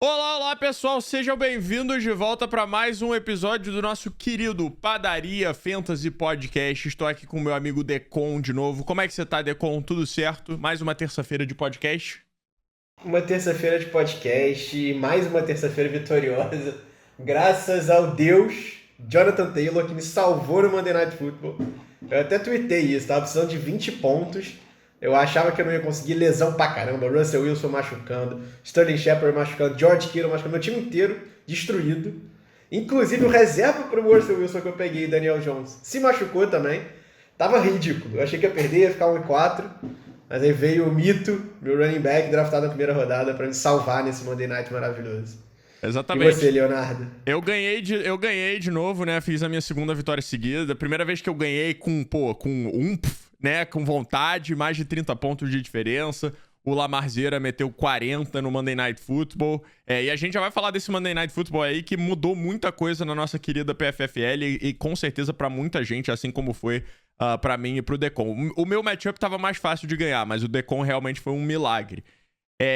Olá, olá pessoal, sejam bem-vindos de volta para mais um episódio do nosso querido Padaria Fantasy Podcast. Estou aqui com o meu amigo Decon de novo. Como é que você tá, Decon? Tudo certo? Mais uma terça-feira de podcast? Uma terça-feira de podcast, mais uma terça-feira vitoriosa. Graças ao Deus, Jonathan Taylor, que me salvou no Monday Night Football. Eu até tuitei isso, tava precisando de 20 pontos. Eu achava que eu não ia conseguir, lesão pra caramba. Russell Wilson machucando, Sterling Shepard machucando, George Kittle machucando, meu time inteiro destruído. Inclusive o reserva pro Russell Wilson que eu peguei, Daniel Jones, se machucou também. Tava ridículo. Eu achei que ia perder, ia ficar 1-4. Mas aí veio o Mito, meu running back, draftado na primeira rodada, pra me salvar nesse Monday Night maravilhoso. E você, Exatamente. Leonardo? Eu ganhei de novo, né? Fiz a minha segunda vitória seguida. Primeira vez que eu ganhei com né? Com vontade, mais de 30 pontos de diferença. O Lamarzeira meteu 40 no Monday Night Football. E a gente já vai falar desse Monday Night Football aí, que mudou muita coisa na nossa querida PFFL e com certeza pra muita gente, assim como foi pra mim e pro Decon. O meu matchup tava mais fácil de ganhar, mas o Decon realmente foi um milagre.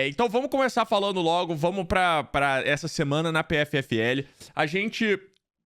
Então vamos começar falando logo, vamos pra essa semana na PFFL. A gente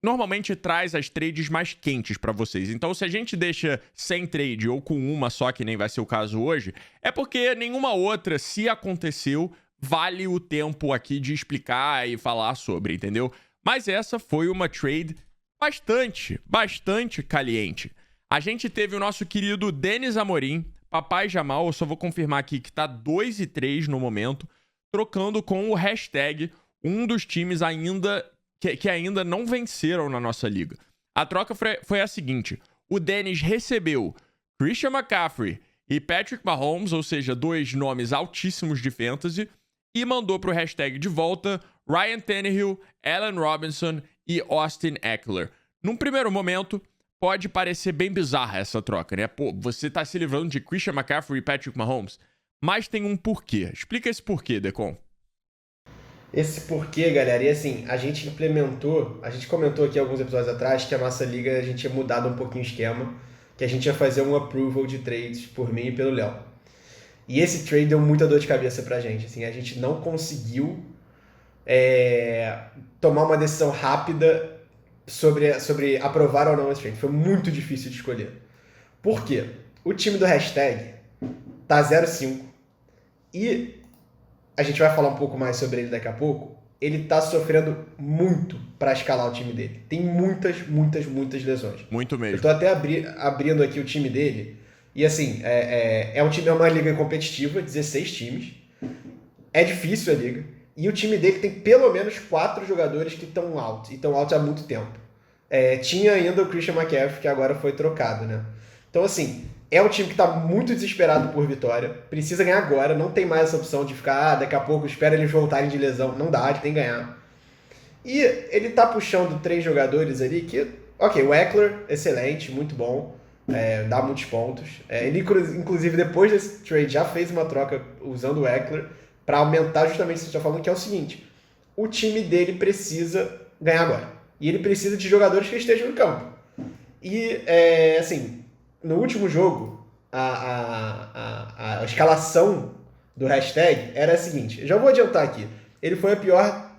normalmente traz as trades mais quentes pra vocês. Então se a gente deixa sem trade ou com uma só, que nem vai ser o caso hoje, é porque nenhuma outra, se aconteceu, vale o tempo aqui de explicar e falar sobre, entendeu? Mas essa foi uma trade bastante caliente. A gente teve o nosso querido Denis Amorim, Papai Jamal, eu só vou confirmar aqui que tá 2-3 no momento, trocando com o hashtag um dos times ainda que ainda não venceram na nossa liga. A troca foi a seguinte: o Dennis recebeu Christian McCaffrey e Patrick Mahomes, ou seja, dois nomes altíssimos de fantasy, e mandou pro hashtag de volta Ryan Tannehill, Allen Robinson e Austin Eckler. Num primeiro momento, pode parecer bem bizarra essa troca, né? Pô, você tá se livrando de Christian McCaffrey e Patrick Mahomes, mas tem um porquê. Explica esse porquê, Decon. Esse porquê, galera, e assim, a gente comentou aqui alguns episódios atrás que a nossa liga, a gente tinha mudado um pouquinho o esquema, que a gente ia fazer um approval de trades por mim e pelo Léo. E esse trade deu muita dor de cabeça pra gente, assim, a gente não conseguiu tomar uma decisão rápida sobre aprovar ou não esse trade. Foi muito difícil de escolher. Por quê? O time do hashtag tá 0-5 e a gente vai falar um pouco mais sobre ele daqui a pouco. Ele tá sofrendo muito para escalar o time dele. Tem muitas lesões. Muito Eu mesmo. tô até abrindo aqui o time dele. E assim, é uma liga competitiva, 16 times. É difícil a liga. E o time dele tem pelo menos 4 jogadores que estão out. E estão out há muito tempo. Tinha ainda o Christian McCaffrey, que agora foi trocado, né? Então, assim, é um time que está muito desesperado por vitória. Precisa ganhar agora. Não tem mais essa opção de ficar, daqui a pouco, espera eles voltarem de lesão. Não dá, ele tem que ganhar. E ele tá puxando 3 jogadores ali que... Ok, o Eckler, excelente, muito bom. Dá muitos pontos. Ele, inclusive, depois desse trade, já fez uma troca usando o Eckler para aumentar justamente o que você está falando, que é o seguinte: o time dele precisa ganhar agora. E ele precisa de jogadores que estejam no campo. E, assim, no último jogo, a escalação do hashtag era a seguinte. Eu já vou adiantar aqui. Ele foi a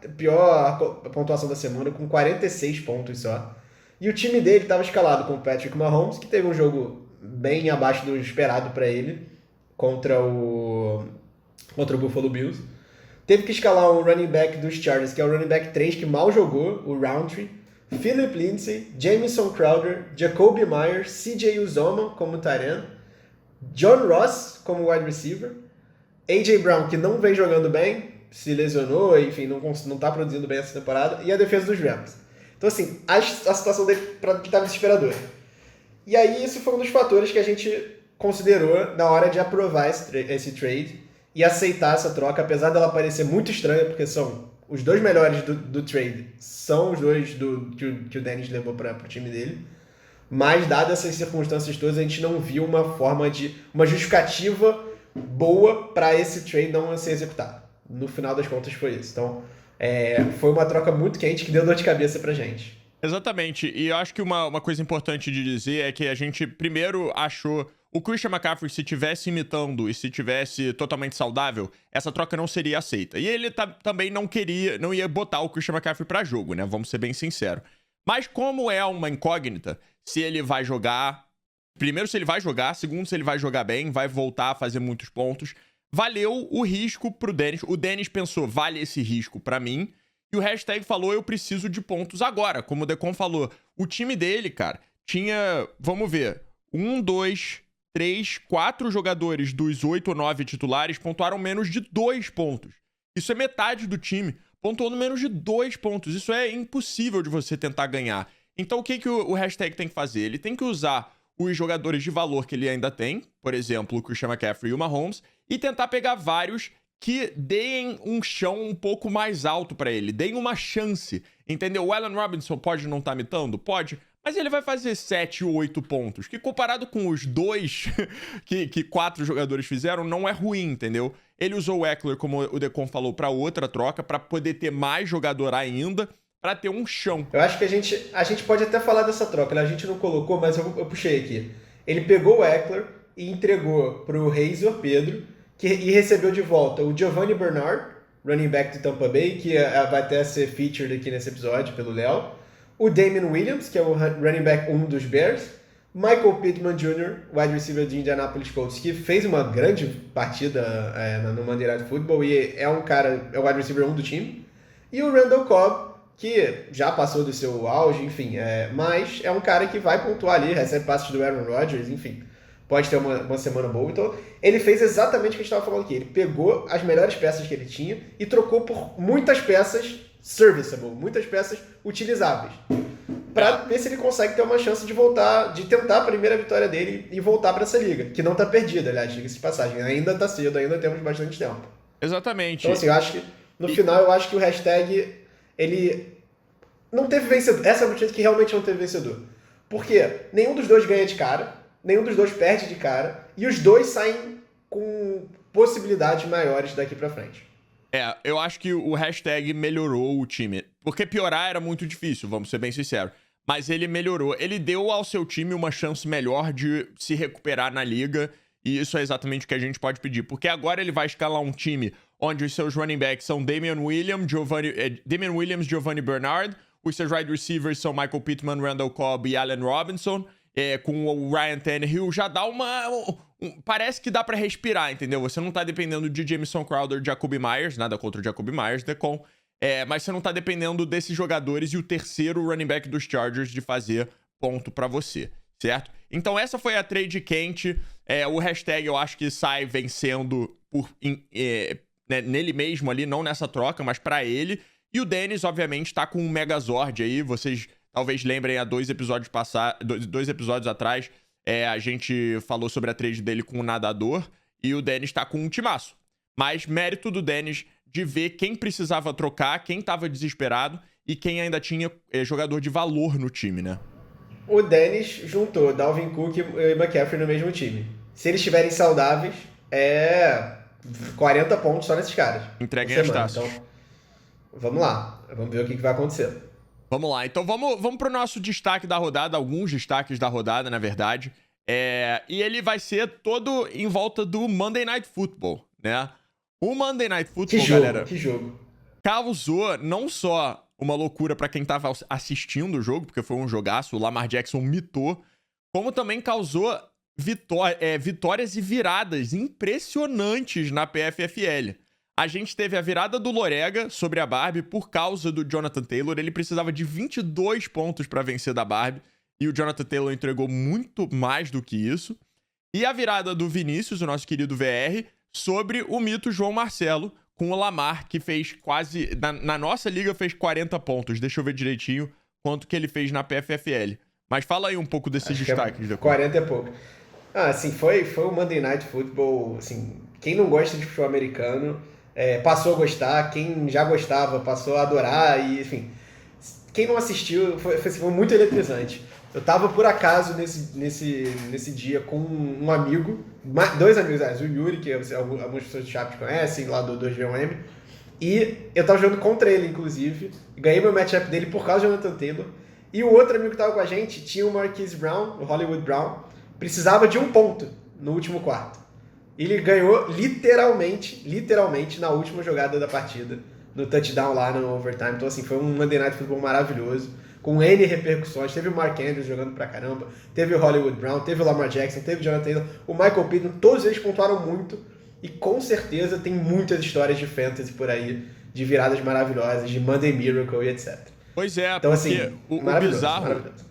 pior pontuação da semana, com 46 pontos só. E o time dele estava escalado com o Patrick Mahomes, que teve um jogo bem abaixo do esperado para ele, contra o Buffalo Bills. Teve que escalar um running back dos Chargers, que é o running back 3, que mal jogou, o Roundtree. Philip Lindsay, Jamison Crowder, Jacoby Myers, CJ Uzomah como tight end, John Ross como wide receiver, AJ Brown, que não vem jogando bem, se lesionou, enfim, não tá produzindo bem essa temporada, e a defesa dos Rams. Então, assim, a situação dele estava desesperadora. E aí, isso foi um dos fatores que a gente considerou na hora de aprovar esse trade e aceitar essa troca, apesar dela parecer muito estranha, porque são os dois melhores do trade, são os dois que o Dennis levou para o time dele. Mas, dadas essas circunstâncias todas, a gente não viu uma justificativa boa para esse trade não ser executado. No final das contas, foi isso. Então, foi uma troca muito quente que deu dor de cabeça pra gente. Exatamente. E eu acho que uma coisa importante de dizer é que a gente primeiro achou O Christian McCaffrey, se tivesse imitando e se tivesse totalmente saudável, essa troca não seria aceita. E ele também não ia botar o Christian McCaffrey pra jogo, né? Vamos ser bem sinceros. Mas como é uma incógnita, se ele vai jogar... Primeiro, se ele vai jogar. Segundo, se ele vai jogar bem, vai voltar a fazer muitos pontos. Valeu o risco pro Dennis. O Dennis pensou, vale esse risco pra mim. E o hashtag falou, eu preciso de pontos agora. Como o Decon falou, o time dele, cara, tinha... Vamos ver. 1, 2, 3, 4 jogadores dos 8 ou 9 titulares pontuaram menos de 2 pontos. Isso é metade do time. Pontuando menos de 2 pontos. Isso é impossível de você tentar ganhar. Então o que o hashtag tem que fazer? Ele tem que usar os jogadores de valor que ele ainda tem, por exemplo, o Christian McCaffrey e o Mahomes, e tentar pegar vários que deem um chão um pouco mais alto pra ele, deem uma chance, entendeu? O Allen Robinson pode não estar mitando? Pode, mas ele vai fazer 7 ou 8 pontos, que comparado com os 2 que 4 jogadores fizeram, não é ruim, entendeu? Ele usou o Eckler, como o Decon falou, pra outra troca, pra poder ter mais jogador ainda, pra ter um chão. Eu acho que a gente pode até falar dessa troca, né? A gente não colocou, mas eu puxei aqui. Ele pegou o Eckler e entregou pro Razor Pedro, e recebeu de volta o Giovanni Bernard, running back do Tampa Bay, que vai até ser featured aqui nesse episódio pelo Léo. O Damien Williams, que é o running back 1 dos Bears. Michael Pittman Jr., wide receiver de Indianapolis Colts, que fez uma grande partida no Monday Night Football e é um cara, é o wide receiver 1 do time. E o Randall Cobb, que já passou do seu auge, enfim, mas é um cara que vai pontuar ali, recebe passes do Aaron Rodgers, enfim, pode ter uma semana boa. Então, ele fez exatamente o que a gente estava falando aqui. Ele pegou as melhores peças que ele tinha e trocou por muitas peças serviceable, muitas peças utilizáveis, para ver se ele consegue ter uma chance de voltar, de tentar a primeira vitória dele e voltar para essa liga, que não está perdida, aliás, diga-se de passagem, ainda está cedo, ainda temos bastante tempo. Exatamente. Então, assim, eu acho que, no final, eu acho que o hashtag, ele não teve vencedor. Essa é a notícia que realmente não teve vencedor. Porque nenhum dos dois ganha de cara, nenhum dos dois perde de cara, e os dois saem com possibilidades maiores daqui pra frente. Eu acho que o hashtag melhorou o time. Porque piorar era muito difícil, vamos ser bem sinceros. Mas ele melhorou. Ele deu ao seu time uma chance melhor de se recuperar na liga. E isso é exatamente o que a gente pode pedir. Porque agora ele vai escalar um time onde os seus running backs são Damien Williams, Giovanni Bernard. Os seus wide receivers são Michael Pittman, Randall Cobb e Allen Robinson. Com o Ryan Tannehill já dá parece que dá pra respirar, entendeu? Você não tá dependendo de Jamison Crowder, Jacoby Myers, nada contra o Jacoby Myers, Decon. Mas você não tá dependendo desses jogadores e o terceiro running back dos Chargers de fazer ponto pra você, certo? Então essa foi a trade quente. O hashtag eu acho que sai vencendo nele mesmo ali, não nessa troca, mas pra ele. E o Dennis, obviamente, tá com um Megazord aí. Vocês talvez lembrem há 2 episódios atrás, a gente falou sobre a trade dele com o nadador e o Dennis tá com um timaço. Mas mérito do Dennis de ver quem precisava trocar, quem tava desesperado e quem ainda tinha jogador de valor no time, né? O Dennis juntou Dalvin Cook e McCaffrey no mesmo time. Se eles estiverem saudáveis, 40 pontos só nesses caras. Entreguem as taças. Então, vamos lá. Vamos ver o que vai acontecer. Vamos lá, então vamos pro nosso destaque da rodada, alguns destaques da rodada, na verdade. E ele vai ser todo em volta do Monday Night Football, né? O Monday Night Football, galera, que jogo. Causou não só uma loucura pra quem tava assistindo o jogo, porque foi um jogaço, o Lamar Jackson mitou, como também causou vitórias e viradas impressionantes na PFFL. A gente teve a virada do Lorega sobre a Barbie por causa do Jonathan Taylor. Ele precisava de 22 pontos para vencer da Barbie. E o Jonathan Taylor entregou muito mais do que isso. E a virada do Vinícius, o nosso querido VR, sobre o mito João Marcelo, com o Lamar, que fez quase... Na nossa liga fez 40 pontos. Deixa eu ver direitinho quanto que ele fez na PFFL. Mas fala aí um pouco desses destaques. 40 é pouco. Assim, foi o Monday Night Football. Assim, quem não gosta de futebol americano... passou a gostar, quem já gostava passou a adorar, e enfim, quem não assistiu foi muito eletrizante. Eu tava por acaso nesse dia com um amigo, 2 amigos, o Yuri, que algumas pessoas do chat conhecem, lá do 2VOM, e eu tava jogando contra ele, inclusive, ganhei meu matchup dele por causa do Jonathan Taylor, e o outro amigo que tava com a gente tinha o Marquise Brown, o Hollywood Brown, precisava de um ponto no último quarto. Ele ganhou literalmente na última jogada da partida, no touchdown lá no overtime. Então, assim, foi um Monday Night Football maravilhoso, com N repercussões. Teve o Mark Andrews jogando pra caramba, teve o Hollywood Brown, teve o Lamar Jackson, teve o Jonathan Taylor, o Michael Pittman, todos eles pontuaram muito. E com certeza tem muitas histórias de fantasy por aí, de viradas maravilhosas, de Monday Miracle e etc. Pois é, então, porque assim,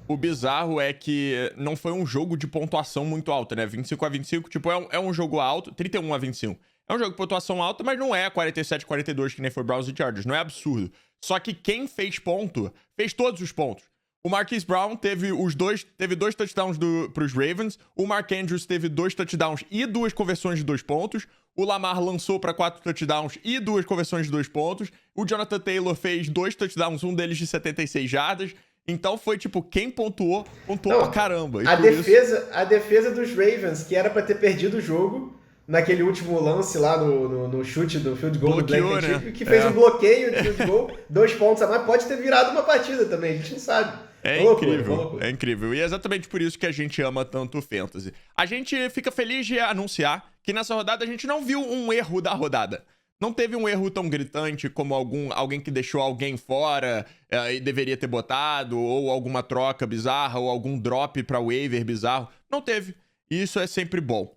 o bizarro é que não foi um jogo de pontuação muito alta, né? 25-25, tipo, é um jogo alto, 31-25. É um jogo de pontuação alta, mas não é 47-42 que nem foi Browns e Chargers, não é absurdo. Só que quem fez ponto, fez todos os pontos. O Marquise Brown teve dois touchdowns pros Ravens. O Mark Andrews teve 2 touchdowns e 2 conversões de 2 pontos. O Lamar lançou para 4 touchdowns e 2 conversões de 2 pontos. O Jonathan Taylor fez 2 touchdowns, um deles de 76 jardas. Então foi tipo, quem pontuou pra caramba. A defesa dos Ravens, que era para ter perdido o jogo naquele último lance lá no chute do field goal bloqueou, do Black né? que fez um bloqueio de field goal, 2 pontos a mais, pode ter virado uma partida também, a gente não sabe. É incrível, é incrível. E é exatamente por isso que a gente ama tanto o Fantasy. A gente fica feliz de anunciar que nessa rodada a gente não viu um erro da rodada. Não teve um erro tão gritante como alguém que deixou alguém fora e deveria ter botado, ou alguma troca bizarra, ou algum drop pra waiver bizarro. Não teve. E isso é sempre bom.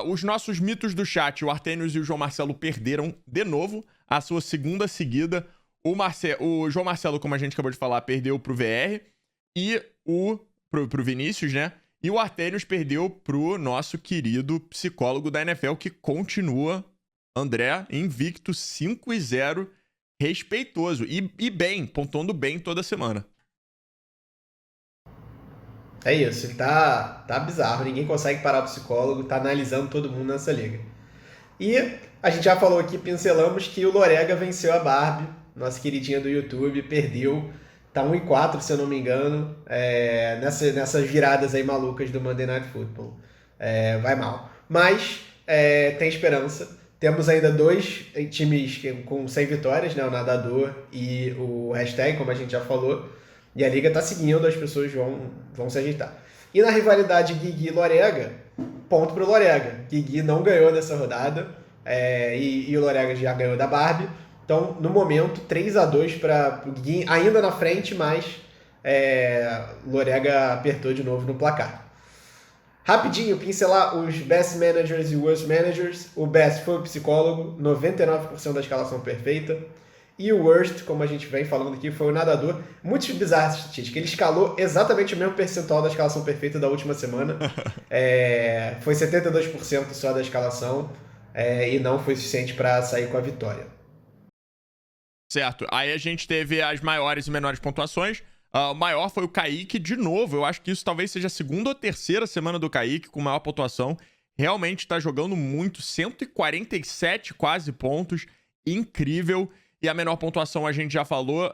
Os nossos mitos do chat, o Artênios e o João Marcelo, perderam de novo a sua segunda seguida. O João Marcelo, como a gente acabou de falar, perdeu pro VR e pro Vinícius, né? E o Artênios perdeu pro nosso querido psicólogo da NFL, que continua, André, invicto 5-0, respeitoso. E bem, pontuando bem toda semana. É isso, ele tá bizarro, ninguém consegue parar o psicólogo, tá analisando todo mundo nessa liga. E a gente já falou aqui, pincelamos que o Lorega venceu a Barbie, nossa queridinha do YouTube, perdeu, tá 1-4 se eu não me engano, nessas viradas aí malucas do Monday Night Football. Vai mal. Mas tem esperança, temos ainda 2 times com 100 vitórias, né, o Nadador e o Hashtag, como a gente já falou. E a liga tá seguindo, as pessoas vão se ajeitar. E na rivalidade Guigui e Lorega, ponto pro Lorega. Guigui não ganhou nessa rodada, e o Lorega já ganhou da Barbie. Então, no momento, 3-2 para o Guigui, ainda na frente, mas Lorega apertou de novo no placar. Rapidinho, pincelar os Best Managers e Worst Managers. O Best foi o psicólogo, 99% da escalação perfeita. E o worst, como a gente vem falando aqui, foi o nadador. Muito bizarra essa estatística. Ele escalou exatamente o mesmo percentual da escalação perfeita da última semana. Foi 72% só da escalação e não foi suficiente para sair com a vitória. Certo. Aí a gente teve as maiores e menores pontuações. O maior foi o Kaique, de novo. Eu acho que isso talvez seja a segunda ou terceira semana do Kaique com maior pontuação. Realmente tá jogando muito. 147 quase pontos. Incrível. E a menor pontuação a gente já falou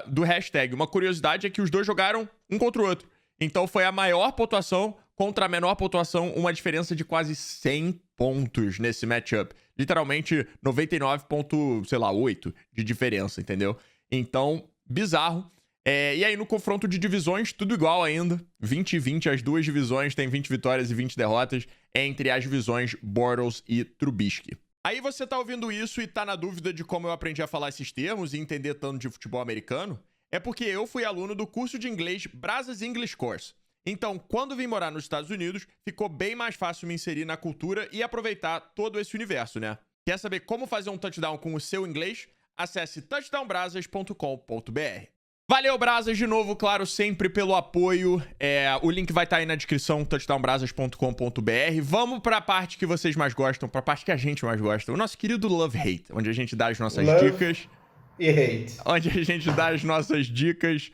do Hashtag. Uma curiosidade é que os dois jogaram um contra o outro. Então foi a maior pontuação contra a menor pontuação, uma diferença de quase 100 pontos nesse matchup. Literalmente 99,8 de diferença, entendeu? Então, bizarro. E aí no confronto de divisões, tudo igual ainda. 20-20, as duas divisões têm 20 vitórias e 20 derrotas entre as divisões Bortles e Trubisky. Aí você tá ouvindo isso e tá na dúvida de como eu aprendi a falar esses termos e entender tanto de futebol americano? É porque eu fui aluno do curso de inglês Brazos English Course. Então, quando vim morar nos Estados Unidos, ficou bem mais fácil me inserir na cultura e aproveitar todo esse universo, né? Quer saber como fazer um touchdown com o seu inglês? Acesse touchdownbrasas.com.br. Valeu, Brasas, de novo, claro, sempre pelo apoio. O link vai estar aí na descrição, touchdownbrasas.com.br. Vamos pra parte que vocês mais gostam, pra parte que a gente mais gosta. O nosso querido Love Hate, onde a gente dá as nossas dicas. E hate. Onde a gente dá as nossas dicas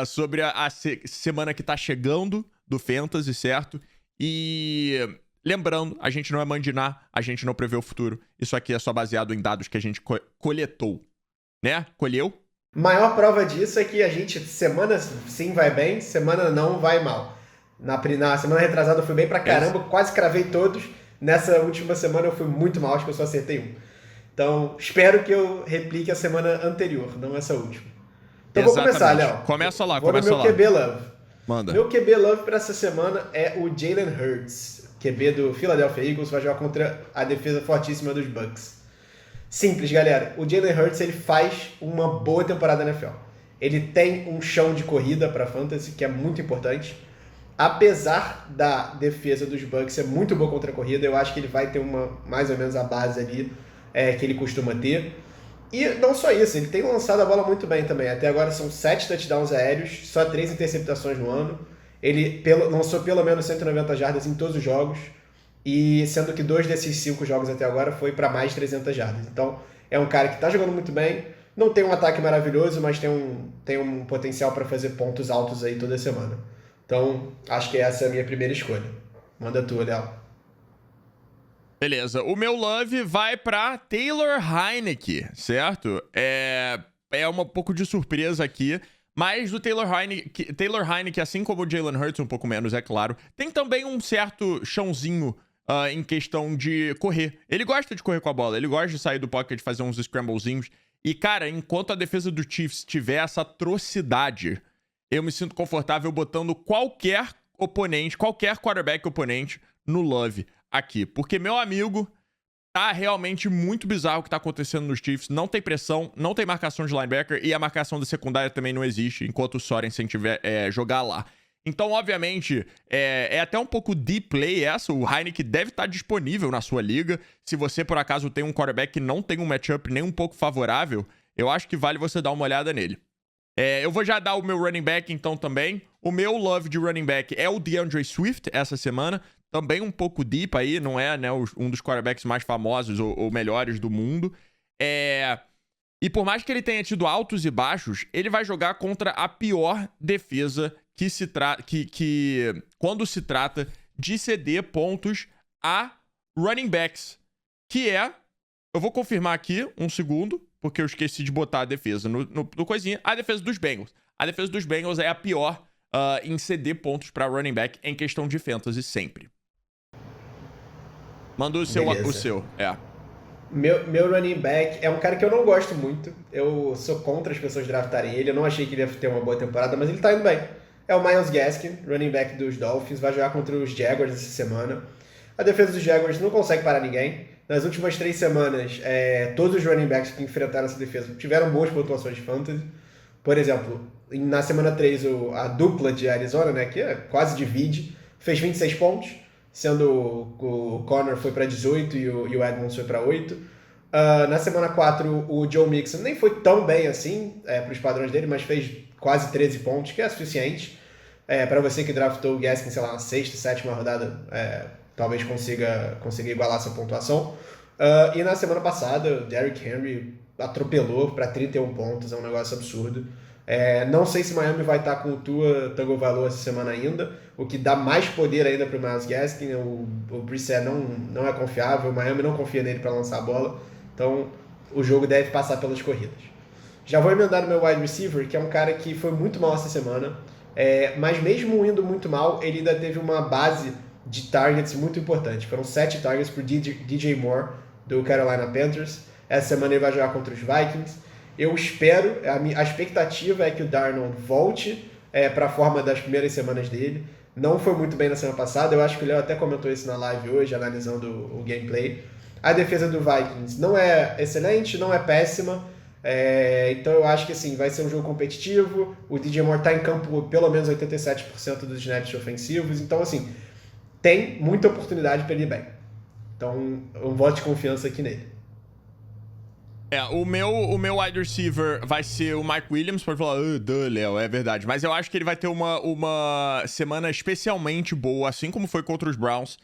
sobre a semana que tá chegando do Fantasy, certo? E lembrando, a gente não é mandinar, a gente não prevê o futuro. Isso aqui é só baseado em dados que a gente coletou, né? Colheu? Maior prova disso é que a gente, semana sim vai bem, semana não vai mal. Na semana retrasada eu fui bem pra caramba, quase cravei todos. Nessa última semana eu fui muito mal, acho que eu só acertei um. Então, espero que eu replique a semana anterior, não essa última. Então vou começar, Léo. Começa lá, vou no meu QB Love. Manda. Meu QB love para essa semana é o Jalen Hurts, QB do Philadelphia Eagles, vai jogar contra a defesa fortíssima dos Bucks. Simples, galera. O Jalen Hurts ele faz uma boa temporada na NFL. Ele tem um chão de corrida para fantasy, que é muito importante. Apesar da defesa dos Bucks ser muito boa contra a corrida, eu acho que ele vai ter mais ou menos a base ali que ele costuma ter. E não só isso, ele tem lançado a bola muito bem também. Até agora são 7 touchdowns aéreos, só 3 interceptações no ano. Ele lançou pelo menos 190 jardas em todos os jogos, e sendo que 2 desses 5 jogos até agora foi para mais de 300 jardas. Então é um cara que está jogando muito bem, não tem um ataque maravilhoso, mas tem um potencial para fazer pontos altos aí toda semana. Então acho que essa é a minha primeira escolha. Manda tu, Léo. Beleza, o meu love vai pra Taylor Heinicke, certo? É um pouco de surpresa aqui, mas o Taylor Heinicke, assim como o Jalen Hurts, um pouco menos, é claro, tem também um certo chãozinho em questão de correr. Ele gosta de correr com a bola, ele gosta de sair do pocket, fazer uns scramblezinhos. E, cara, enquanto a defesa do Chiefs tiver essa atrocidade, eu me sinto confortável botando qualquer oponente, qualquer quarterback oponente no love aqui. Porque, meu amigo, tá realmente muito bizarro o que tá acontecendo nos Chiefs. Não tem pressão, não tem marcação de linebacker e a marcação da secundária também não existe enquanto o Sorensen tiver jogar lá. Então, obviamente, é até um pouco deep play essa. O Heinicke deve estar disponível na sua liga. Se você, por acaso, tem um quarterback que não tem um matchup nem um pouco favorável, eu acho que vale você dar uma olhada nele. Eu vou já dar o meu running back, então, também. O meu love de running back é o DeAndre Swift essa semana. Também um pouco deep aí, não é, né, um dos quarterbacks mais famosos ou melhores do mundo. E por mais que ele tenha tido altos e baixos, ele vai jogar contra a pior defesa quando se trata de ceder pontos a running backs. Que eu vou confirmar aqui, um segundo, porque eu esqueci de botar a defesa no coisinha. A defesa dos Bengals. A defesa dos Bengals é a pior em ceder pontos para running back em questão de fantasy sempre. Manda o seu. Meu running back é um cara que eu não gosto muito. Eu sou contra as pessoas draftarem ele. Eu não achei que ele ia ter uma boa temporada, mas ele tá indo bem. É o Myles Gaskin, running back dos Dolphins. Vai jogar contra os Jaguars essa semana. A defesa dos Jaguars não consegue parar ninguém. Nas últimas 3 semanas, todos os running backs que enfrentaram essa defesa tiveram boas pontuações de fantasy. Por exemplo, na semana 3, a dupla de Arizona, né, que quase divide, fez 26 pontos. Sendo o Connor foi para 18 e o Edmonds foi para 8. Na semana 4, o Joe Mixon nem foi tão bem assim para os padrões dele, mas fez quase 13 pontos, que é suficiente. Para você que draftou o Gaskin, sei lá, na 6ª, 7ª rodada, talvez consiga igualar essa pontuação. E na semana passada, o Derrick Henry atropelou para 31 pontos, é um negócio absurdo. Não sei se Miami vai estar com o Tua Tagovailoa essa semana ainda, o que dá mais poder ainda para o Myles Gaskin. O Brissett não é confiável, o Miami não confia nele para lançar a bola, então o jogo deve passar pelas corridas. Já vou emendar no meu wide receiver, que é um cara que foi muito mal essa semana, mas mesmo indo muito mal, ele ainda teve uma base de targets muito importante. Foram 7 targets por DJ Moore, do Carolina Panthers. Essa semana ele vai jogar contra os Vikings. Eu espero, a expectativa é que o Darnold volte para a forma das primeiras semanas dele. Não foi muito bem na semana passada, eu acho que o Léo até comentou isso na live hoje, analisando o gameplay. A defesa do Vikings não é excelente, não é péssima, então eu acho que assim, vai ser um jogo competitivo. O DJ Moore está em campo pelo menos 87% dos snaps ofensivos, então assim, tem muita oportunidade para ele ir bem. Então, um voto de confiança aqui nele. O meu wide receiver vai ser o Mike Williams. Pode falar, Léo, é verdade. Mas eu acho que ele vai ter uma semana especialmente boa, assim como foi contra os Browns.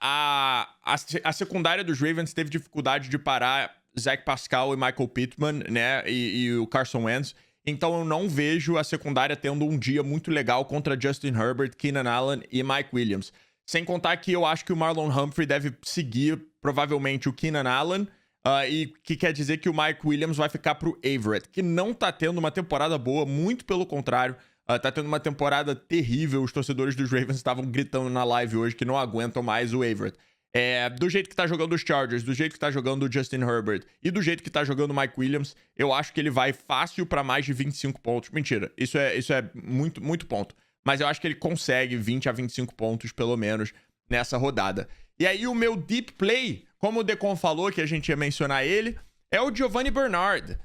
A secundária dos Ravens teve dificuldade de parar Zach Pascal e Michael Pittman, né? E o Carson Wentz. Então eu não vejo a secundária tendo um dia muito legal contra Justin Herbert, Keenan Allen e Mike Williams. Sem contar que eu acho que o Marlon Humphrey deve seguir, provavelmente, o Keenan Allen. E que quer dizer que o Mike Williams vai ficar pro Everett, que não tá tendo uma temporada boa, muito pelo contrário, tá tendo uma temporada terrível. Os torcedores dos Ravens estavam gritando na live hoje que não aguentam mais o Everett. Do jeito que tá jogando os Chargers, do jeito que tá jogando o Justin Herbert e do jeito que tá jogando o Mike Williams, eu acho que ele vai fácil pra mais de 25 pontos. Mentira, isso é muito, muito ponto. mas eu acho que ele consegue 20 a 25 pontos, pelo menos, nessa rodada. E aí o meu deep play, como o Decon falou que a gente ia mencionar ele, é o Giovanni Bernard.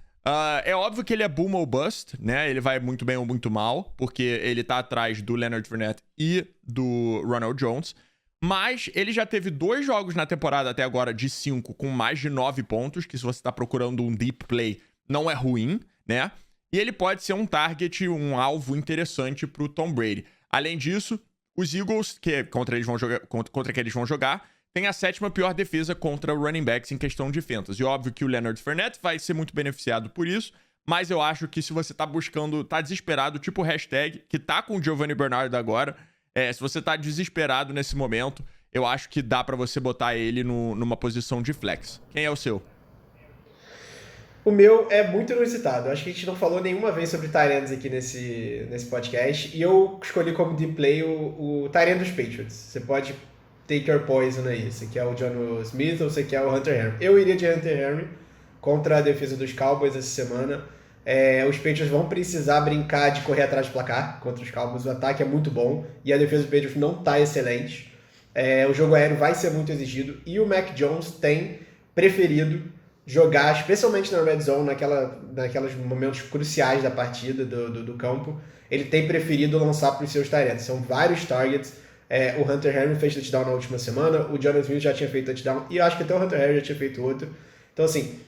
É óbvio que ele é boom ou bust, né? Ele vai muito bem ou muito mal, porque ele tá atrás do Leonard Fournette e do Ronald Jones. Mas ele já teve 2 jogos na temporada até agora de 5 com mais de 9 pontos, que se você tá procurando um deep play, não é ruim, né? E ele pode ser um target, um alvo interessante pro Tom Brady. Além disso, os Eagles, que contra que eles vão jogar, tem a 7ª pior defesa contra running backs em questão de fantasy. E óbvio que o Leonard Fournette vai ser muito beneficiado por isso, mas eu acho que se você tá buscando, tá desesperado, tipo o hashtag, que tá com o Giovanni Bernard agora, se você tá desesperado nesse momento, eu acho que dá pra você botar ele numa posição de flex. Quem é o seu? O meu é muito inusitado. Acho que a gente não falou nenhuma vez sobre tight ends aqui nesse podcast. E eu escolhi como deep play o tight end dos Patriots. Você pode take your poison aí. Você quer o Jonnu Smith ou você quer o Hunter Henry? Eu iria de Hunter Henry contra a defesa dos Cowboys essa semana. Os Patriots vão precisar brincar de correr atrás do placar contra os Cowboys. O ataque é muito bom e a defesa dos Patriots não está excelente. O jogo aéreo vai ser muito exigido. E o Mac Jones tem preferido jogar, especialmente na red zone, naqueles momentos cruciais da partida, do campo, ele tem preferido lançar para os seus targets. São vários targets. O Hunter Henry fez touchdown na última semana, o Jonnu Smith já tinha feito touchdown, e eu acho que até o Hunter Henry já tinha feito outro. Então, assim,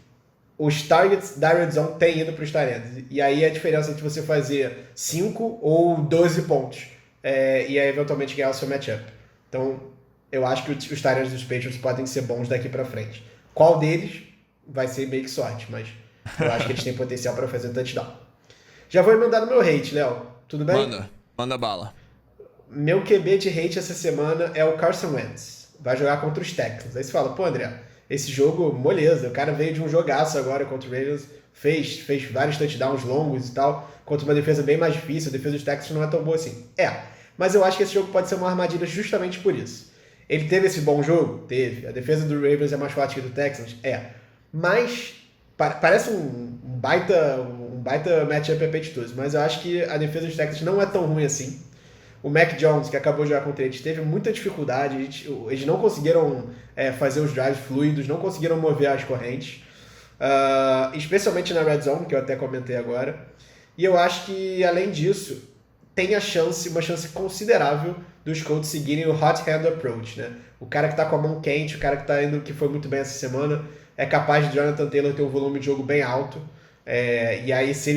os targets da red zone têm ido para os targets. E aí a diferença entre você fazer 5 ou 12 pontos, e aí eventualmente ganhar o seu matchup. Então, eu acho que os targets dos Patriots podem ser bons daqui para frente. Qual deles? Vai ser meio que sorte, mas eu acho que eles têm potencial para fazer touchdown. Já vou emendar no meu hate, Léo. Tudo bem? Manda bala. Meu QB de hate essa semana é o Carson Wentz. Vai jogar contra os Texans. Aí você fala, pô, André, esse jogo, moleza. O cara veio de um jogaço agora contra o Ravens, fez vários touchdowns longos e tal, contra uma defesa bem mais difícil. A defesa dos Texans não é tão boa assim. Mas eu acho que esse jogo pode ser uma armadilha justamente por isso. Ele teve esse bom jogo? Teve. A defesa do Ravens é mais forte que a do Texans? Mas parece um baita matchup apetitoso, mas eu acho que a defesa dos Texans não é tão ruim assim. O Mac Jones, que acabou de jogar contra eles, teve muita dificuldade. Eles não conseguiram fazer os drives fluidos, não conseguiram mover as correntes, especialmente na red zone, que eu até comentei agora. E eu acho que, além disso, tem uma chance considerável dos Colts seguirem o hot hand approach, né? O cara que tá com a mão quente, o cara que foi muito bem essa semana, é capaz de Jonathan Taylor ter um volume de jogo bem alto. E aí, se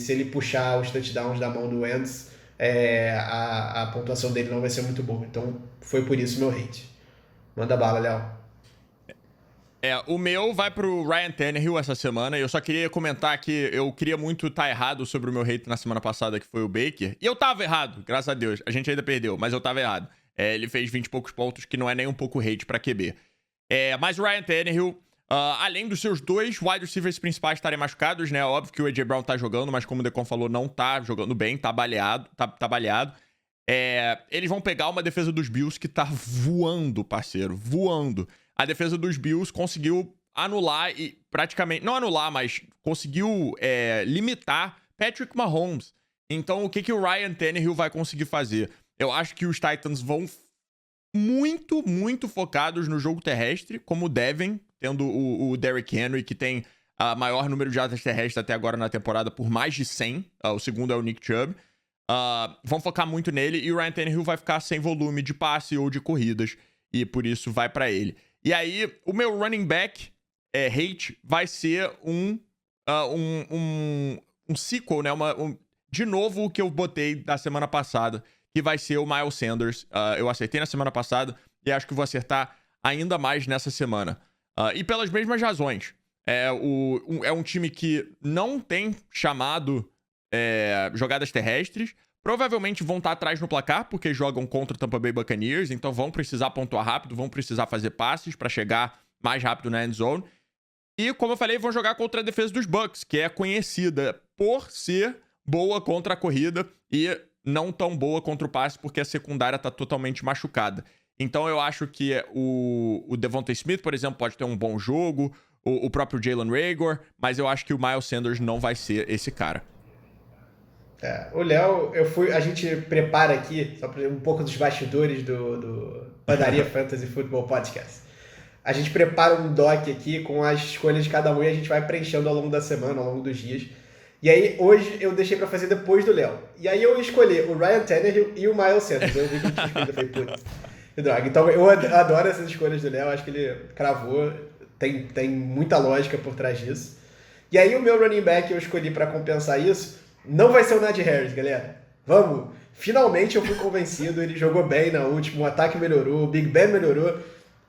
ele puxar os touchdowns da mão do Wentz, a pontuação dele não vai ser muito boa. Então, foi por isso meu hate. Manda bala, Léo. O meu vai pro Ryan Tannehill essa semana. Eu só queria comentar que eu queria muito estar errado sobre o meu hate na semana passada, que foi o Baker. E eu tava errado, graças a Deus. A gente ainda perdeu, mas eu tava errado. Ele fez 20 e poucos pontos, que não é nem um pouco hate pra QB. Mas o Ryan Tannehill, além dos seus 2 wide receivers principais estarem machucados, né? Óbvio que o A.J. Brown tá jogando, mas como o Decon falou, não tá jogando bem, tá baleado. Eles vão pegar uma defesa dos Bills que tá voando, parceiro, voando. A defesa dos Bills conseguiu anular e praticamente... Não anular, mas conseguiu limitar Patrick Mahomes. Então, o que o Ryan Tannehill vai conseguir fazer? Eu acho que os Titans vão muito, muito focados no jogo terrestre, como devem, tendo o Derrick Henry, que tem o maior número de jardas terrestres até agora na temporada, por mais de 100. O segundo é o Nick Chubb. Vão focar muito nele e o Ryan Tannehill vai ficar sem volume de passe ou de corridas, e por isso vai pra ele. E aí, o meu running back hate vai ser um sequel, né? De novo o que eu botei da semana passada, que vai ser o Miles Sanders. Eu acertei na semana passada e acho que vou acertar ainda mais nessa semana. E pelas mesmas razões. É um time que não tem chamado jogadas terrestres. Provavelmente vão estar atrás no placar, porque jogam contra o Tampa Bay Buccaneers, então vão precisar pontuar rápido, vão precisar fazer passes para chegar mais rápido na end zone. E, como eu falei, vão jogar contra a defesa dos Bucs, que é conhecida por ser boa contra a corrida e não tão boa contra o passe, porque a secundária tá totalmente machucada. Então eu acho que o Devonta Smith, por exemplo, pode ter um bom jogo, o próprio Jalen Reagor, mas eu acho que o Miles Sanders não vai ser esse cara. O Léo, a gente prepara aqui, só para um pouco dos bastidores do Padaria Fantasy Football Podcast. A gente prepara um doc aqui com as escolhas de cada um e a gente vai preenchendo ao longo da semana, ao longo dos dias. E aí, hoje, eu deixei pra fazer depois do Léo. E aí eu escolhi o Ryan Tannehill e o Miles Sanders. Eu vi que ele tinha escolhido, eu falei, putz, que droga. Então, eu adoro essas escolhas do Léo, acho que ele cravou, tem muita lógica por trás disso. E aí, o meu running back eu escolhi pra compensar isso, não vai ser o Najee Harris, galera. Vamos! Finalmente eu fui convencido, ele jogou bem na última, o ataque melhorou, o Big Ben melhorou.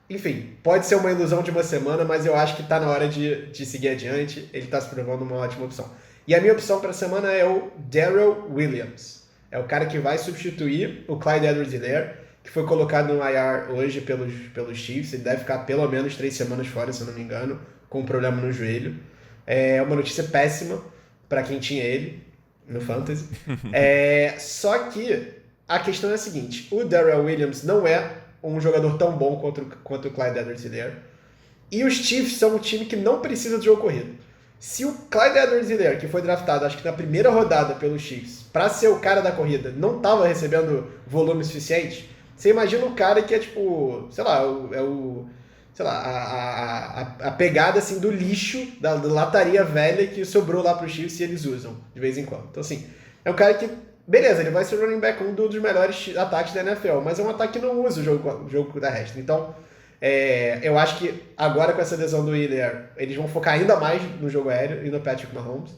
Enfim, pode ser uma ilusão de uma semana, mas eu acho que tá na hora de seguir adiante. Ele tá se provando uma ótima opção. E a minha opção para a semana é o Darrell Williams. É o cara que vai substituir o Clyde Edwards-Helaire, que foi colocado no IR hoje pelos Chiefs. Ele deve ficar pelo menos 3 semanas fora, se eu não me engano, com um problema no joelho. É uma notícia péssima para quem tinha ele no Fantasy. Só que a questão é a seguinte: o Darrell Williams não é um jogador tão bom quanto o Clyde Edwards-Helaire. E os Chiefs são um time que não precisa de jogo corrido. Se o Clyde Edwards-Helaire, que foi draftado, acho que na primeira rodada pelos Chiefs, para ser o cara da corrida, não estava recebendo volume suficiente, você imagina um cara que é tipo, sei lá, a pegada assim do lixo, da lataria velha que sobrou lá pro Chiefs e eles usam de vez em quando. Então assim, é um cara que, beleza, ele vai ser o running back, um dos melhores ataques da NFL, mas é um ataque que não usa o jogo terrestre. Então, eu acho que agora com essa lesão do Helaire, eles vão focar ainda mais no jogo aéreo e no Patrick Mahomes.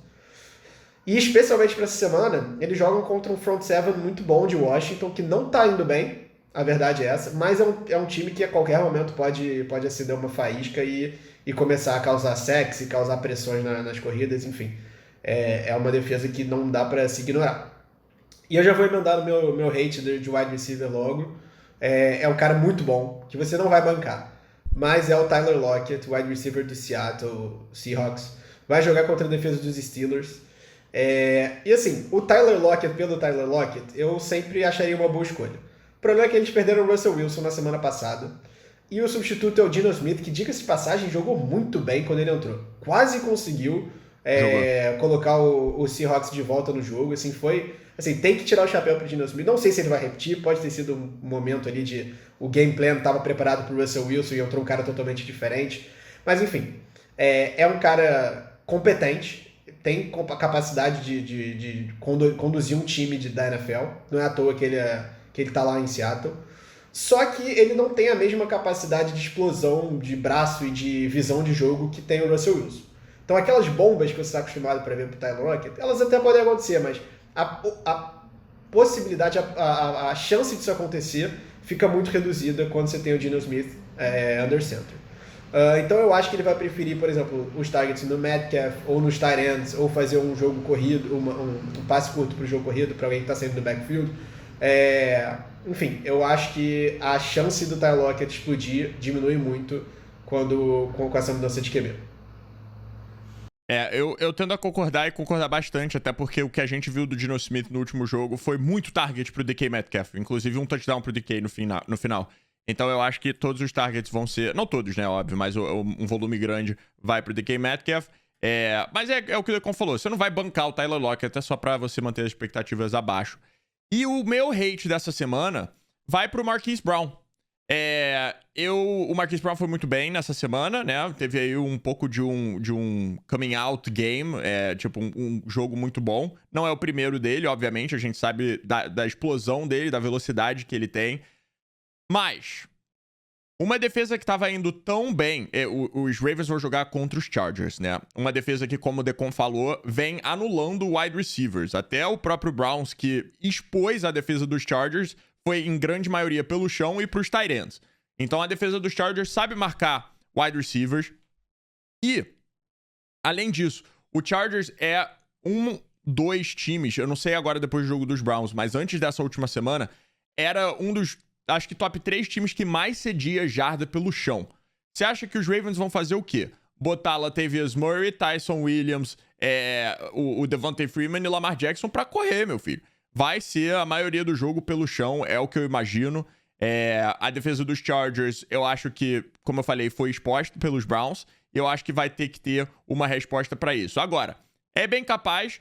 E especialmente para essa semana, eles jogam contra um front seven muito bom de Washington, que não tá indo bem, a verdade é essa, mas é um time que a qualquer momento pode acender uma faísca e começar a causar sacks e causar pressões nas corridas, enfim. É uma defesa que não dá para se ignorar. E eu já vou emendar no meu hate de wide receiver logo. É um cara muito bom, que você não vai bancar. Mas é o Tyler Lockett, wide receiver do Seattle Seahawks. Vai jogar contra a defesa dos Steelers. E assim, o Tyler Lockett pelo Tyler Lockett, eu sempre acharia uma boa escolha. O problema é que eles perderam o Russell Wilson na semana passada. E o substituto é o Geno Smith, que, diga-se de passagem, jogou muito bem quando ele entrou. Quase conseguiu colocar o Seahawks de volta no jogo. Assim, tem que tirar o chapéu pro Geno Smith. Não sei se ele vai repetir, pode ter sido um momento ali de o game plan estava preparado pro Russell Wilson e entrou um cara totalmente diferente. Mas enfim, é um cara competente, tem capacidade de conduzir um time da NFL. Não é à toa que ele tá lá em Seattle. Só que ele não tem a mesma capacidade de explosão, de braço e de visão de jogo que tem o Russell Wilson. Então aquelas bombas que você está acostumado para ver pro Tyler Lockett, elas até podem acontecer, mas a possibilidade, a chance disso acontecer fica muito reduzida quando você tem o Geno Smith under center. Então eu acho que ele vai preferir, por exemplo, os targets no Metcalf ou nos tight ends, ou fazer um jogo corrido, um passe curto para o jogo corrido para alguém que está saindo do backfield. Enfim, eu acho que a chance do Tyler Lockett explodir diminui muito com essa mudança de QB. Eu tendo a concordar e concordar bastante, até porque o que a gente viu do Geno Smith no último jogo foi muito target pro DK Metcalf, inclusive um touchdown pro DK no final. Então eu acho que todos os targets vão ser, não todos, né, óbvio, mas um volume grande vai pro DK Metcalf. Mas é o que o Decon falou, você não vai bancar o Tyler Lockett até só pra você manter as expectativas abaixo. E o meu hate dessa semana vai pro Marquise Brown. O Marquise Brown foi muito bem nessa semana, né? Teve aí um pouco de um coming out game, tipo um jogo muito bom. Não é o primeiro dele, obviamente, a gente sabe da explosão dele, da velocidade que ele tem. Mas uma defesa que tava indo tão bem, os Ravens vão jogar contra os Chargers, né? Uma defesa que, como o Decon falou, vem anulando wide receivers. Até o próprio Browns, que expôs a defesa dos Chargers, foi em grande maioria pelo chão e pros tight ends. Então a defesa dos Chargers sabe marcar wide receivers. E, além disso, o Chargers é dois times, eu não sei agora depois do jogo dos Browns, mas antes dessa última semana, era um dos, acho que top 3 times que mais cedia jarda pelo chão. Você acha que os Ravens vão fazer o quê? Botar Latavius Murray, Tyson Williams, o Devontae Freeman e Lamar Jackson pra correr, meu filho. Vai ser a maioria do jogo pelo chão, é o que eu imagino. A defesa dos Chargers, eu acho que, como eu falei, foi exposta pelos Browns. Eu acho que vai ter que ter uma resposta pra isso. Agora, é bem capaz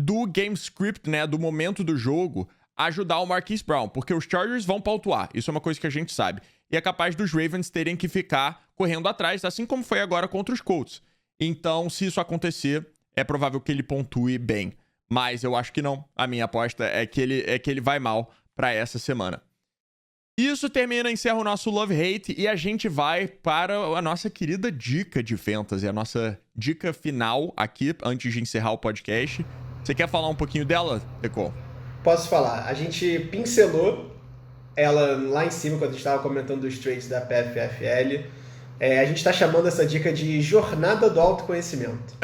do game script, né, do momento do jogo, ajudar o Marquise Brown, porque os Chargers vão pontuar, isso é uma coisa que a gente sabe. E é capaz dos Ravens terem que ficar correndo atrás, assim como foi agora contra os Colts. Então, se isso acontecer, é provável que ele pontue bem. Mas eu acho que não. A minha aposta é que ele vai mal para essa semana. Isso encerra o nosso Love Hate e a gente vai para a nossa querida dica de Fantasy, a nossa dica final aqui, antes de encerrar o podcast. Você quer falar um pouquinho dela, Decol? Posso falar. A gente pincelou ela lá em cima, quando a gente estava comentando os trades da PFFL. A gente está chamando essa dica de jornada do autoconhecimento.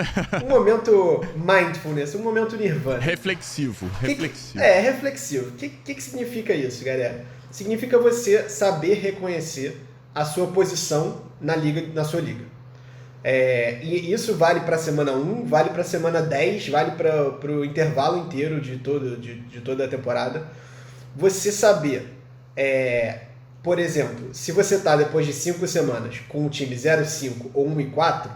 Um momento mindfulness, um momento nirvana. Reflexivo. Reflexivo. O que significa isso, galera? Significa você saber reconhecer a sua posição na sua liga. E isso vale para a semana 1, vale para a semana 10, vale para o intervalo inteiro de toda a temporada. Você saber, por exemplo, se você está depois de 5 semanas com um time 0-5 ou 1-4,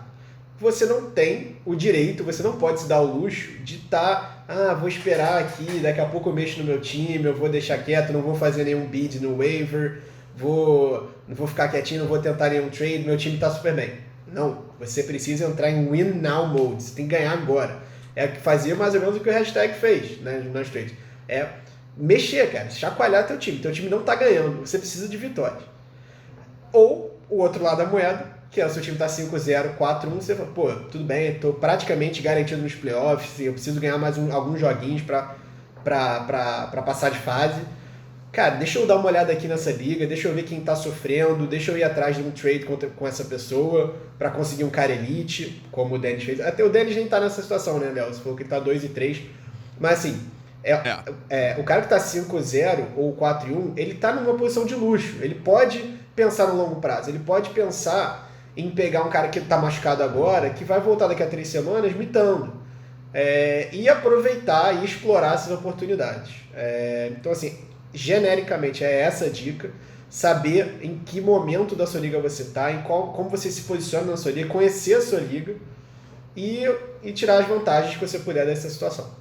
você não tem o direito, você não pode se dar o luxo de estar, vou esperar aqui, daqui a pouco eu mexo no meu time, eu vou deixar quieto, não vou fazer nenhum bid no waiver, não vou ficar quietinho, não vou tentar nenhum trade, meu time está super bem. Não, você precisa entrar em win now mode, você tem que ganhar agora. É o que fazia mais ou menos o que o hashtag fez, né, nas trades. Mexer, cara, chacoalhar teu time não tá ganhando, você precisa de vitórias. Ou o outro lado da moeda, que é o seu time tá 5-0, 4-1, você fala, pô, tudo bem, tô praticamente garantido nos playoffs, eu preciso ganhar mais alguns joguinhos pra passar de fase. Cara, deixa eu dar uma olhada aqui nessa liga, deixa eu ver quem tá sofrendo, deixa eu ir atrás de um trade com essa pessoa pra conseguir um cara elite, como o Dennis fez. Até o Dennis nem tá nessa situação, né, Léo? Você falou que ele tá 2-3, mas assim, o cara que tá 5-0 ou 4-1, ele tá numa posição de luxo, ele pode pensar no longo prazo, ele pode pensar em pegar um cara que tá machucado agora, que vai voltar daqui a 3 semanas mitando, e aproveitar e explorar essas oportunidades. Então assim, genericamente é essa a dica, saber em que momento da sua liga você tá, como você se posiciona na sua liga, conhecer a sua liga e tirar as vantagens que você puder dessa situação.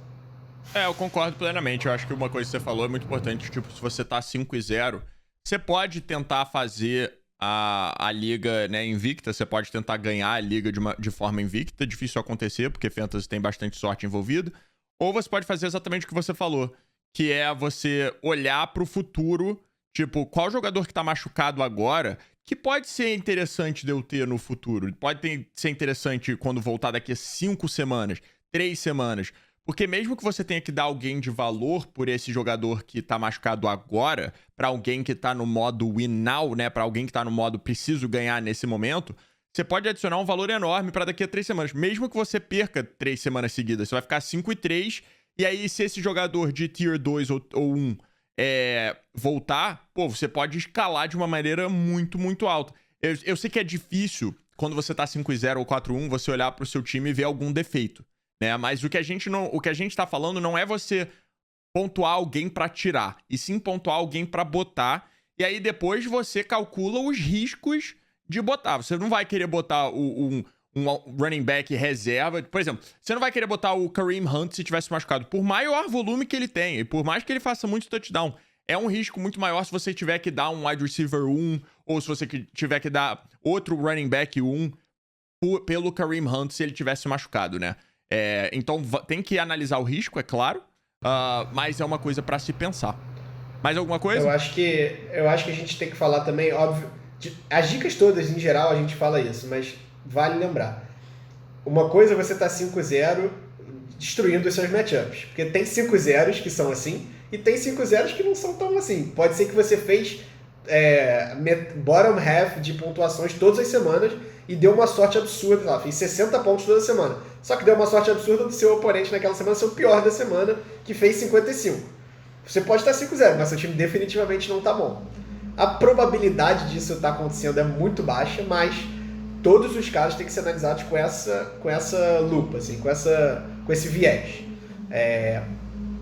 Eu concordo plenamente. Eu acho que uma coisa que você falou é muito importante. Tipo, se você tá 5-0, você pode tentar fazer a liga, né, invicta. Você pode tentar ganhar a liga de forma invicta. Difícil acontecer, porque Fantasy tem bastante sorte envolvida. Ou você pode fazer exatamente o que você falou, que é você olhar pro futuro. Tipo, qual jogador que tá machucado agora que pode ser interessante de eu ter no futuro? Pode ser interessante quando voltar daqui a 5 semanas, 3 semanas. Porque mesmo que você tenha que dar alguém de valor por esse jogador que tá machucado agora, pra alguém que tá no modo win now, né, pra alguém que tá no modo preciso ganhar nesse momento, você pode adicionar um valor enorme pra daqui a 3 semanas. Mesmo que você perca 3 semanas seguidas, você vai ficar 5-3, e aí se esse jogador de Tier 2 ou 1 voltar, você pode escalar de uma maneira muito, muito alta. Eu sei que é difícil, quando você tá 5-0 ou 4-1, você olhar pro seu time e ver algum defeito. Né? Mas o que a gente tá falando não é você pontuar alguém pra tirar, e sim pontuar alguém pra botar, e aí depois você calcula os riscos de botar. Você não vai querer botar um running back reserva. Por exemplo, você não vai querer botar o Kareem Hunt se tivesse machucado, por maior volume que ele tem, e por mais que ele faça muito touchdown. É um risco muito maior se você tiver que dar um wide receiver 1, ou se você tiver que dar outro running back 1 pelo Kareem Hunt se ele tivesse machucado, né? Então tem que analisar o risco, é claro, mas é uma coisa pra se pensar. Mais alguma coisa? Eu acho que a gente tem que falar também, óbvio, as dicas todas em geral a gente fala isso, mas vale lembrar. Uma coisa é você tá 5-0 destruindo os seus matchups, porque tem 5-0s que são assim, e tem 5-0s que não são tão assim. Pode ser que você fez bottom half de pontuações todas as semanas e deu uma sorte absurda, fez 60 pontos toda semana. Só que deu uma sorte absurda do seu oponente naquela semana ser o pior da semana, que fez 55. Você pode estar 5-0, mas seu time definitivamente não tá bom. A probabilidade disso estar acontecendo é muito baixa, mas todos os casos têm que ser analisados com essa lupa, assim, com esse viés.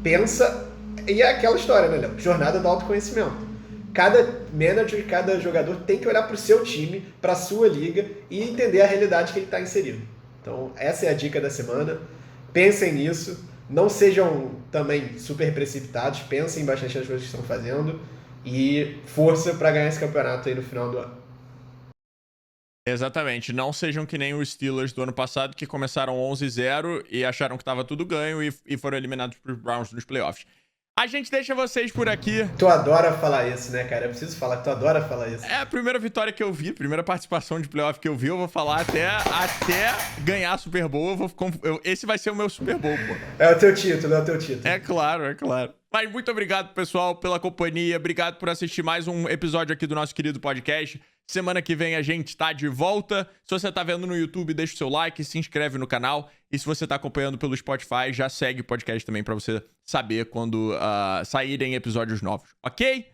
Pensa, e é aquela história, né, Léo? Jornada do autoconhecimento. Cada manager, cada jogador tem que olhar para o seu time, para a sua liga e entender a realidade que ele está inserido. Então, essa é a dica da semana. Pensem nisso. Não sejam também super precipitados, pensem bastante nas coisas que estão fazendo e força para ganhar esse campeonato aí no final do ano. Exatamente. Não sejam que nem os Steelers do ano passado, que começaram 11-0 e acharam que tava tudo ganho e foram eliminados pros Browns nos playoffs. A gente deixa vocês por aqui. Tu adora falar isso, né, cara? Eu preciso falar que tu adora falar isso. É a primeira vitória que eu vi, primeira participação de playoff que eu vi. Eu vou falar até ganhar Super Bowl. Esse vai ser o meu Super Bowl, pô. É o teu título, é o teu título. É claro, é claro. Mas muito obrigado, pessoal, pela companhia. Obrigado por assistir mais um episódio aqui do nosso querido podcast. Semana que vem a gente tá de volta. Se você tá vendo no YouTube, deixa o seu like, se inscreve no canal. E se você tá acompanhando pelo Spotify, já segue o podcast também pra você saber quando saírem episódios novos, ok?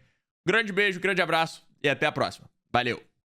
Grande beijo, grande abraço e até a próxima. Valeu!